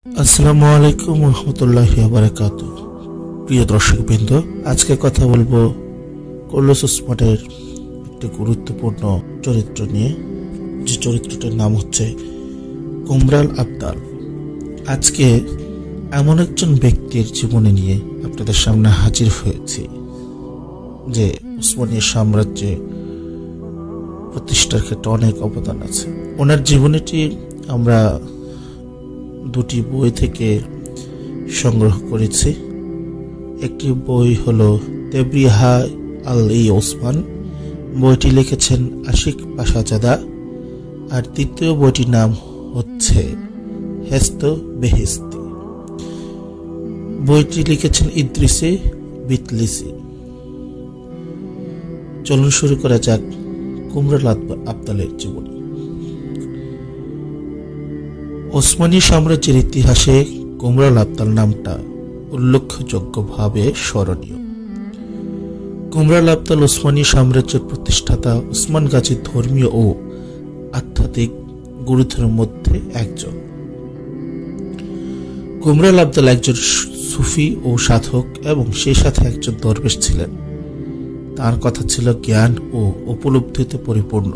আসসালামু আলাইকুম রহমতুল্লাহি ওয়া বারাকাতুহু। প্রিয় দর্শকবৃন্দ, আজকে কথা বলবো কার্লোস ওসমানের একটি গুরুত্বপূর্ণ চরিত্র নিয়ে, যে চরিত্রটার নাম হচ্ছে কুমরাল আবদাল। আজকে এমন একজন ব্যক্তির জীবনী নিয়ে আপনাদের সামনে হাজির হয়েছি যে উসমানীয় সাম্রাজ্যে প্রতিষ্ঠার ক্ষেত্রে অনেক অবদান আছে। ওনার জীবনীটি আমরা দুটি বই থেকে সংগ্রহ করেছি। একটি বই হলো তেবরিহা আল-ওসমান, বইটি লিখেছেন আশিক পাশাজাদা, আর দ্বিতীয় বইটির নাম হচ্ছে হেস্ত বেহেস্তি, বইটি লিখেছেন ইদ্রিসে বিতলিসি। চলুন শুরু করা যাক কুমরাল আবদালের জীবনী। ওসমানী সাম্রাজ্যের ইতিহাসে কুমরাল আবদাল নামটা উল্লেখযোগ্যভাবে স্মরণীয়। কুমরাল আবদাল ওসমানী সাম্রাজ্যের প্রতিষ্ঠাতা ওসমান গাজীর ধর্মীয় ও আধ্যাত্মিক গুরুদের মধ্যে একজন। কুমরাল আবদাল একজন সুফি ও সাধক এবং সেই সাথে একজন দরবেশ ছিলেন। তার কথা ছিল জ্ঞান ও উপলব্ধিতে পরিপূর্ণ।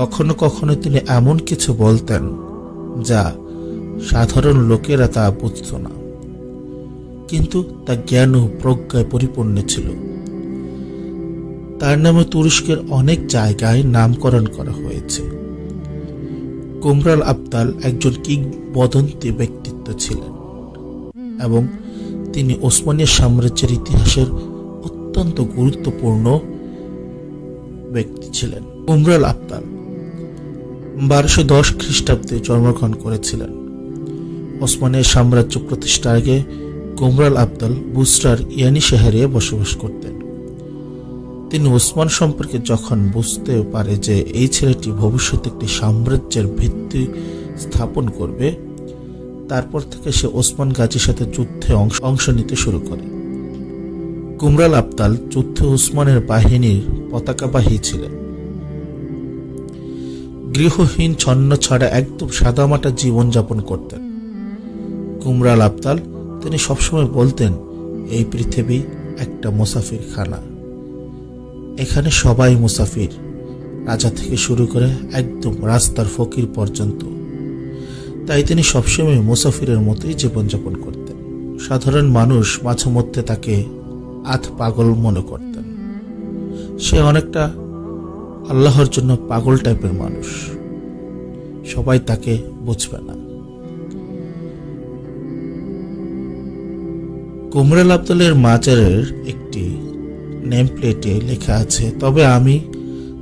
কখনো কখনো তিনি এমন কিছু বলতেন যা সাধারণ লোকেরা তা বুঝত না, কিন্তু তা জ্ঞান ও প্রজ্ঞায় পরিপূর্ণ ছিল। তার নামে তুরস্কের অনেক জায়গায় নামকরণ করা হয়েছে। কুমরাল আবদাল একজন কিংবদন্তি ব্যক্তিত্ব ছিলেন এবং তিনি ওসমানীয় সাম্রাজ্যের ইতিহাসের অত্যন্ত গুরুত্বপূর্ণ ব্যক্তি ছিলেন। কুমরাল আবদাল 1210 খ্রিস্টাব্দে জন্মগ্রহণ করেছিলেন। ওসমানীয় সাম্রাজ্য প্রতিষ্ঠার আগে কুমরাল আবদাল বুসরার ইয়ানি শহরে বসবাস করতেন। তিনি ওসমান সম্পর্কে যখন বুঝতে পারে যে এই ছেলেটি ভবিষ্যতে একটি সাম্রাজ্যের ভিত্তি স্থাপন করবে, তারপর থেকে সে ওসমান গাজীর সাথে যুদ্ধে অংশ নিতে শুরু করে। কুমরাল আবদাল যুদ্ধে ওসমানের বাহিনীর পতাকাবাহী ছিলেন। গৃহহীন ছন্ন ছাড়া একদম সাদামাটা জীবনযাপন করতেন। কুমরাল আবদাল তিনি সবসময় বলতেন, এই পৃথিবী একটা মুসাফির খানা, এখানে সবাই মুসাফির, রাজা থেকে শুরু করে একদম রাস্তার ফকির পর্যন্ত। তাই তিনি সবসময় মুসাফিরের মতোই জীবনযাপন করতেন। সাধারণ মানুষ মাঝে মধ্যে তাকে আধ পাগল মনে করতেন। সে অনেকটা আল্লাহর জন্য পাগল টাইপের মানুষ, সবাই তাকে বুঝবে না। কুমরাল আবদালের মাজারের একটি নেম প্লেটে লেখা আছে, তবে আমি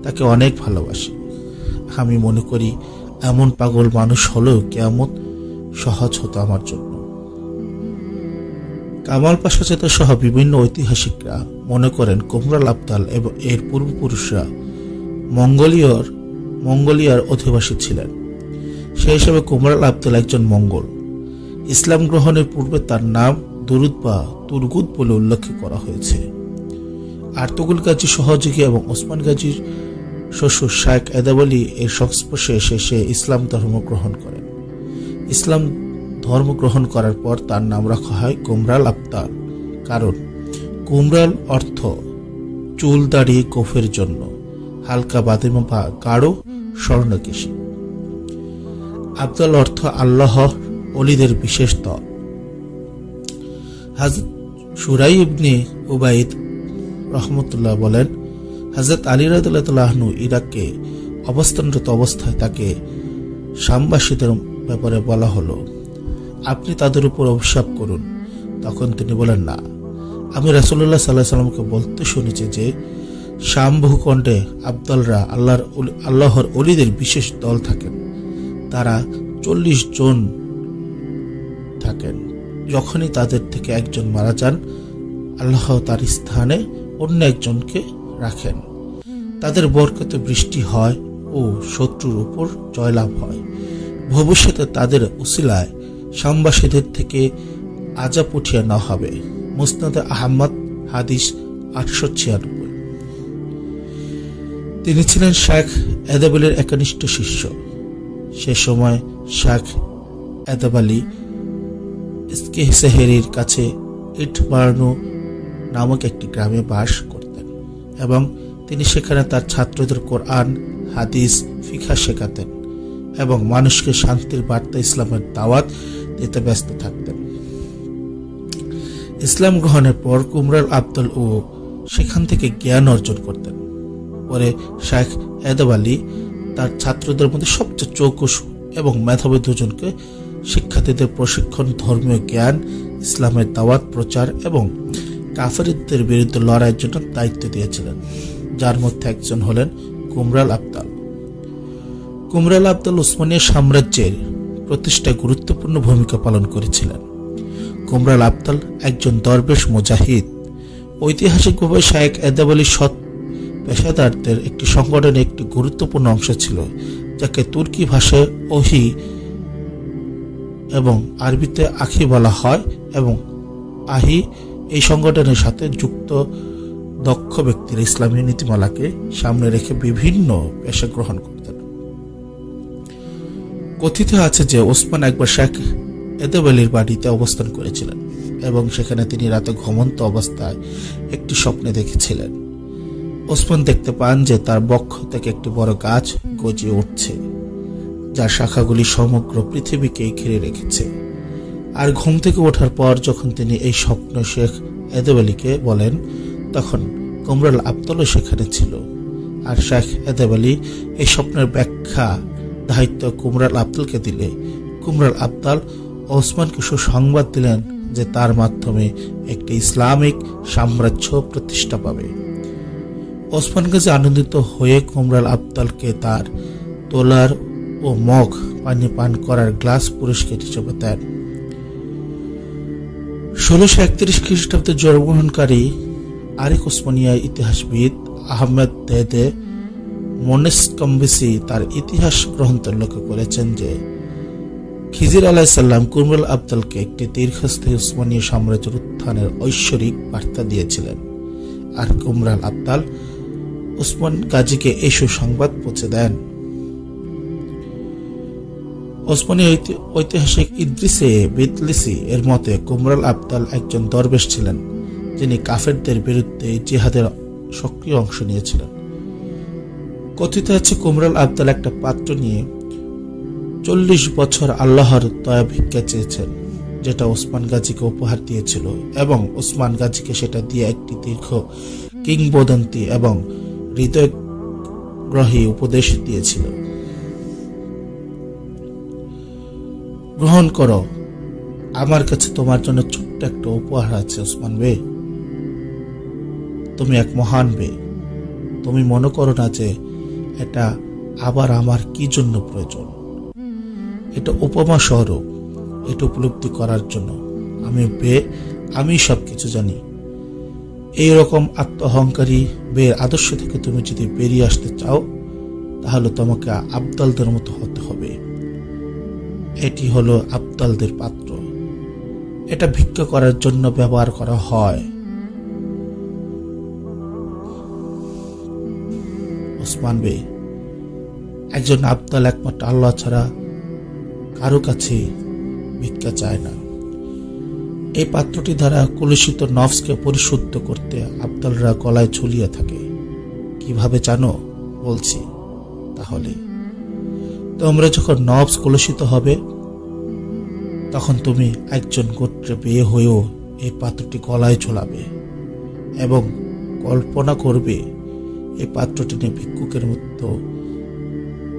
তাকে অনেক ভালোবাসি। আমি মনে করি এমন পাগল মানুষ হলেও কিয়ামত সহজ হতো আমার জন্য। কামাল পাশা চেতা সহ বিভিন্ন ঐতিহাসিকরা মনে করেন কুমরাল আবদাল এবং এর পূর্বপুরুষরা মঙ্গোলিয়ার অধিবাসী ছিলেন। সেই হিসাবে কুমরাল আবদাল একজন মঙ্গল। ইসলাম গ্রহণের পূর্বে তার নাম দুরুদ বা তুরগুদ বলে উল্লেখ করা হয়েছে। আর্তুগুল গাজী সহযোগী এবং ওসমান গাজীর শ্বশুর শাইখ এদাব আলী এর সংস্পর্শে এসে সে ইসলাম ধর্ম গ্রহণ করেন। ইসলাম ধর্ম গ্রহণ করার পর তার নাম রাখা হয় কুমরাল আবদাল, কারণ কুমরাল অর্থ চুল দাড়ি গোফের জন্য, হালকা বাদামি বা গাঢ় স্বর্ণকেশী। আবদাল অর্থ আল্লাহ ওলিদের বিশেষ দল। হযরত শুরাই ইবনে উবাইদ রহমতুল্লাহ বলেন, হযরত আলী রাদিয়াল্লাহু আনহু ইরাকে অবস্থানরত অবস্থায় তাকে শামবাসীদের ব্যাপারে বলা হলো, আপনি তাদের উপর অভিশাপ করুন। তখন তিনি বলেন, না, আমি রাসূলুল্লাহ সাল্লাল্লাহু আলাইহি ওয়াসাল্লামকে বলতে শুনেছি যে শাম ভূখণ্ডে আবদালরা আল্লাহর ওলিদের বিশেষ দল থাকেন। তারা 40 জন থাকেন। যখনই তাদের থেকে একজন মারা যান, আল্লাহ তার স্থানে অন্য একজনকে রাখেন। তাদের বরকতে বৃষ্টি হয় ও শত্রুর উপর জয়লাভ হয়। ভবিষ্যতে তাদের উসিলায় শামবাসীদের থেকে আযাব উঠিয়ে নেওয়া হবে। মুসনাদে আহমদ হাদিস 896। তিনি ছিলেন শাইখ এদাব আলীর একনিষ্ঠ শিষ্য। সে সময় শাইখ এদাব আলী ইস্কেহসেহেরির কাছে ইটবার্নু নামক একটি গ্রামে বাস করতেন এবং তিনি সেখানে তার ছাত্রদের কোরআন, হাদিস, ফিকহ শেখাতেন এবং মানুষকে শান্তির বার্তা ইসলামের দাওয়াত দিতে ব্যস্ত থাকতেন। ইসলাম গ্রহণের পর কুমরাল আবদল ও সেখান থেকে জ্ঞান অর্জন করতেন। পরে শাইখ এদাব আলী তার ছাত্রদের মধ্যে সবচেয়ে চৌকস এবং মেধাবী দুজনকে শিক্ষার্থীদের প্রশিক্ষণ, ধর্মীয় জ্ঞান, ইসলামের দাওয়াত প্রচার এবং কাফেরদের বিরুদ্ধে লড়াইয়ের জন্য দায়িত্ব দিয়েছিলেন, যার মধ্যে একজন হলেন কুমরাল আবদাল। কুমরাল আবদাল উসমানীয় সাম্রাজ্যের প্রতিষ্ঠায় গুরুত্বপূর্ণ ভূমিকা পালন করেছিলেন। কুমরাল আবদাল একজন দরবেশ মুজাহিদ। ঐতিহাসিকভাবে শাইখ এদাব আলী সৎ পেশাদারদের একটি সংগঠনের একটি গুরুত্বপূর্ণ অংশ ছিল, যাকে তুর্কি ভাষায় ওহি এবং আরবিতে আখি বলা হয় এবং আহি এই সংগঠনের সাথে যুক্ত দক্ষ ব্যক্তিরা ইসলামী নীতিমালাকে সামনে রেখে বিভিন্ন পেশা গ্রহণ করতেন। কথিত আছে যে ওসমান একবার শাইখ এদাব আলীর বাড়িতে অবস্থান করেছিলেন এবং সেখানে তিনি রাতে ঘুমন্ত অবস্থায় একটি স্বপ্নে দেখেছিলেন। ওসমান দেখতে পান যে তার বক্ষ থেকে একটি বড় গাছ গজিয়ে উঠছে, যার শাখাগুলি সমগ্র পৃথিবীকে ঘিরে রেখেছে। আর ঘুম থেকে ওঠার পর যখন তিনি এই স্বপ্ন শেখ এদাব আলীকে বলেন, তখন কুমরাল আবদালও সেখানে ছিল। আর শেখ এদাব আলী এই স্বপ্নের ব্যাখ্যা দায়িত্ব কুমরাল আবদালকে দিলে কুমরাল আবদাল ওসমানকে সুসংবাদ দিলেন যে তার মাধ্যমে একটি ইসলামিক সাম্রাজ্য প্রতিষ্ঠা পাবে। ওসমান গাজী আনন্দিত হয়ে কুমরাল আবদালকে তার তোলার ও মগ পানি পান করার গ্লাস পুরস্কার হিসেবে দেন। 1631 খ্রিস্টাব্দে জন্মগ্রহণকারী আরেক ওসমানিয়া ইতিহাসবিদ আহমেদ দেদে মোনেসকম্বিসি তার ইতিহাস গ্রন্থে উল্লেখ করেছেন যে খিজির আলাইসাল্লাম কুমরাল আবদালকে একটি দীর্ঘস্থায়ী উসমানীয় সাম্রাজ্যের উত্থানের ঐশ্বরিক বার্তা দিয়েছিলেন, আর কুমরাল আবদাল ওসমান গাজীকে এই সুসংবাদ পৌঁছে দেন। ওসমানী ঐতিহাসিক ইদ্রিসে বিতলিসি এর মতে কুমরাল আবদাল একজন দরবেশ ছিলেন, যিনি কাফেরদের বিরুদ্ধে জিহাদের সক্রিয় অংশ নিয়েছিলেন। কথিত আছে কুমরাল আবদাল একটা পাত্র নিয়ে 40 বছর আল্লাহর দয়া ভিক্ষা চেয়েছেন, যেটা ওসমান গাজীকে উপহার দিয়েছিল এবং ওসমান গাজীকে সেটা দিয়ে একটি দীর্ঘ কিংবদন্তি এবং হৃদয়গ্রাহী উপদেশ দিয়েছিল। গ্রহণ করো, আমার কাছে তোমার জন্য ছোট্ট একটা উপহার আছে ওসমান বে। তুমি এক মহান বে। তুমি মনে করো না যে এটা আবার আমার কি জন্য প্রয়োজন। এটা উপমা স্বরূপ, এটা উপলব্ধি করার জন্য। আমি সবকিছু জানি। এইরকম আত্মহংকারী বের আদর্শ থেকে তুমি যদি বেরিয়ে আসতে চাও, তাহলে তোমাকে আবদালদের মতো হতে হবে। এটি হলো আবদালদের পাত্র। এটা ভিক্ষা করার জন্য ব্যবহার করা হয়। ওসমান বে, একজন আবদাল একমাত্র আল্লাহ ছাড়া কারো কাছে ভিক্ষা চায় না। এই পাত্রটি দ্বারা কলুষিত নফসকে পরিশুদ্ধ করতে আবদালরা গলায় ঝুলিয়ে থাকে। কিভাবে জানো? বলছি। তাহলে তোমরা যখন নফস কলুষিত হবে, তখন তুমি একজন গোত্রে বিয়ে হয়েও এই পাত্রটি গলায় ঝোলাবে এবং কল্পনা করবে এই পাত্রটি নিয়ে ভিক্ষুকের মতো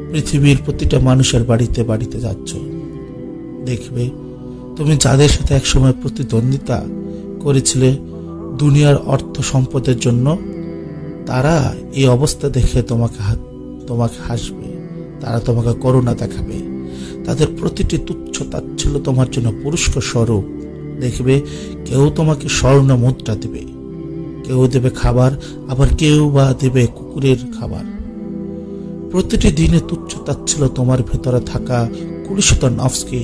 পৃথিবীর প্রতিটা মানুষের বাড়িতে বাড়িতে যাচ্ছ। দেখবে তুমি যাদের সাথে একসময় প্রতিদ্বন্দ্বিতা করেছিলে দুনিয়ার অর্থ সম্পদের জন্য, তারা এই অবস্থা দেখে তোমাকে হাসবে, তারা তোমাকে করুণা দেখাবে। তাদের প্রতিটি তুচ্ছ তাচ্ছিল্য তোমার জন্য পুরস্কার স্বরূপ। দেখবে কেউ তোমাকে স্বর্ণ মুদ্রা দেবে, কেউ দেবে খাবার, আবার কেউ বা দেবে কুকুরের খাবার। প্রতিটি দিনে তুচ্ছ তাচ্ছিল্য তোমার ভেতরে থাকা কলুষিত নফসকে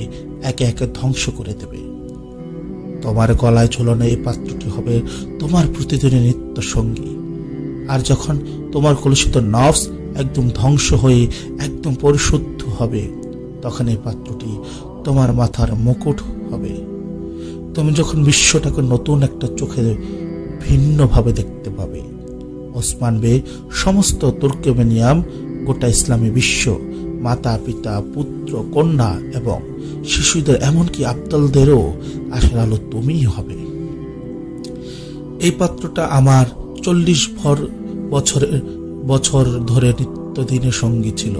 একে একে ধ্বংস করে দেবে। তোমার গলায় ঝোলানো এই পাত্রটি হবে তোমার প্রতিদিনের নিত্য সঙ্গী। আর যখন তোমার কলুষিত নফস একদম ধ্বংস হয়ে একদম পরিশুদ্ধ হবে, তখন এই পাত্রটি তোমার মাথার মুকুট হবে। তুমি যখন বিশ্বটাকে নতুন একটা চোখে ভিন্নভাবে দেখতে পাবে। ওসমান বে সমস্ত তুর্কমেনিয়াম, গোটা ইসলামী বিশ্ব, মাতা পিতা পুত্র কন্যা এবং শিশুদের এমনকি আবদালদেরও আশার আলো তুমিই হবে। এই পাত্রটা আমার 40 বছর ধরে নিত্যদিনের সঙ্গী ছিল।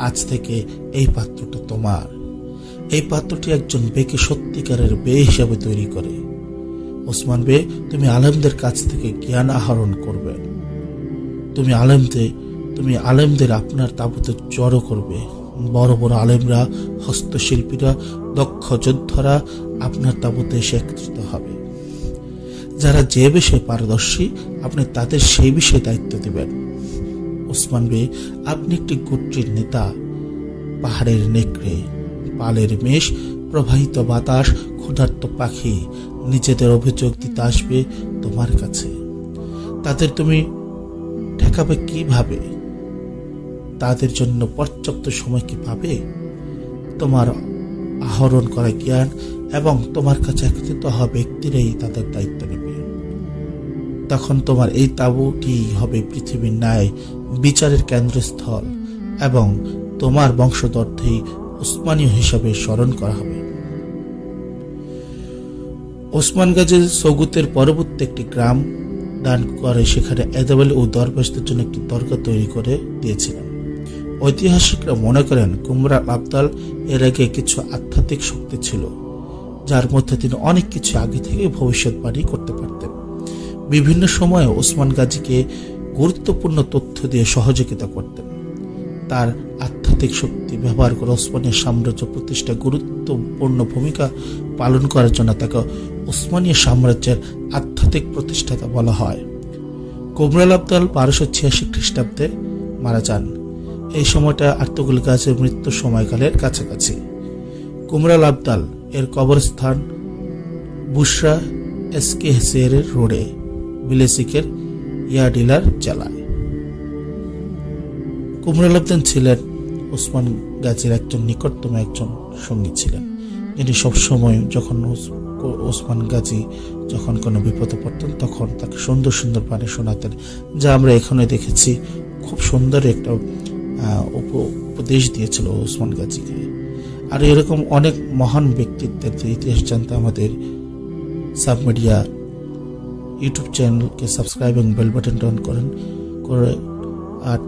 আজ থেকে এই পাত্রটা তোমার। এই পাত্রটি একজন বেকে সত্যিকারের বে হিসাবে তৈরি করে। ওসমান বে, তুমি আলেমদের কাছ থেকে জ্ঞান আহরণ করবে। তুমি আলেমদের আপনার তাবুতে জড়ো করবে। বড় বড় আলেমরা, হস্তশিল্পীরা, দক্ষ যোদ্ধারা আপনার তাবুতে এসে একত্রিত হবে। যারা যে বিষয়ে পারদর্শী আপনি তাদের সেই বিষয়ে দায়িত্ব দিবেন। ওসমান বে, আপনি একটি গোত্রের নেতা। পাহাড়ের নেকড়ে, পালের মেষ, প্রবাহিত বাতাস, ক্ষুধার্ত পাখি নিজেদের অভিযোগ দিতে আসবে তোমার কাছে। তাদের তুমি ঠেকাবে কিভাবে? তাদের জন্য পর্যাপ্ত সময় কি পাবে? তোমার আহরণ করা জ্ঞান এবং তোমার কাছে একত্রিত হওয়া ব্যক্তিরাই তাদের দায়িত্ব নেবে। তখন তোমার এই তাঁবুটি হবে পৃথিবীর ন্যায় বিচারের কেন্দ্রস্থল এবং তোমার বংশধরকেই ওসমানীয় হিসাবে স্মরণ করা হবে। ওসমান গাজী সৌগুতের পরবর্তী একটি গ্রাম দান করে সেখানে এদাবেল ও দরবেশদের জন্য একটি দরগা তৈরি করে দিয়েছিলেন। ঐতিহাসিকরা মনে করেন কুমরা আবদাল এর আগে কিছু আধ্যাত্মিক শক্তি ছিল, যার মধ্যে তিনি অনেক কিছু আগে থেকে ভবিষ্যৎবাণী করতে পারতেন। বিভিন্ন সময়ে ওসমান গাজীকে গুরুত্বপূর্ণ তথ্য দিয়ে সহযোগিতা করতেন। তার আধ্যাত্মিক শক্তি ব্যবহার করে ওসমানীয় সাম্রাজ্য প্রতিষ্ঠায় গুরুত্বপূর্ণ ভূমিকা পালন করার জন্য তাকে ওসমানীয় সাম্রাজ্যের আধ্যাত্মিক প্রতিষ্ঠাতা বলা হয়। কুমরাল আবদাল 1286 খ্রিস্টাব্দে মারা যান। এই সময়টা আর্তুগুল গাজীর মৃত্যুর সময়কালের কাছাকাছি। কুমরাল আবদাল এর কবরস্থান বুশরা এসকেহেসের রোডে, বিলেসিকের ইয়াডিলার জেলায়। কুমরাল আবদাল ছিলেন ওসমান গাজীর একজন নিকটতম একজন সঙ্গী ছিলেন, যিনি সবসময় যখন ওসমান গাজী যখন কোনো বিপদে পড়তেন তখন তাকে সুন্দর সুন্দর বাণী শোনাতেন, যা আমরা এখানে দেখেছি। খুব সুন্দর একটা উপদেশ দিয়েছিল ওসমান গাজীকে। আর এরকম অনেক মহান ব্যক্তিত্বের ইতিহাস জানতে আমাদের সাব মিডিয়া ইউটিউব চ্যানেলকে সাবস্ক্রাইব এবং বেল বাটন অন করে আর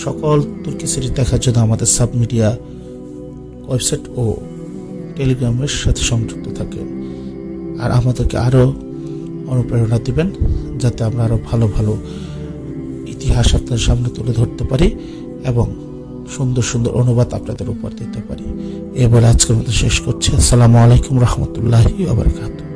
সকল তুর্কি সিরিজ দেখার জন্য আমাদের সাব মিডিয়া ওয়েবসাইট ও টেলিগ্রামের সাথে সংযুক্ত থাকেন। আর আমাদেরকে আরও অনুপ্রেরণা দিবেন যাতে আমরা আরও ভালো ভালো ইতিহাস আপনাদের সামনে তুলে ধরতে পারি এবং সুন্দর সুন্দর অনুবাদ আপনাদের উপর দিতে পারি। এবার আজকের মতো শেষ করছি। আসসালামু আলাইকুম রহমতুল্লাহি ওয়া বারাকাতুহু।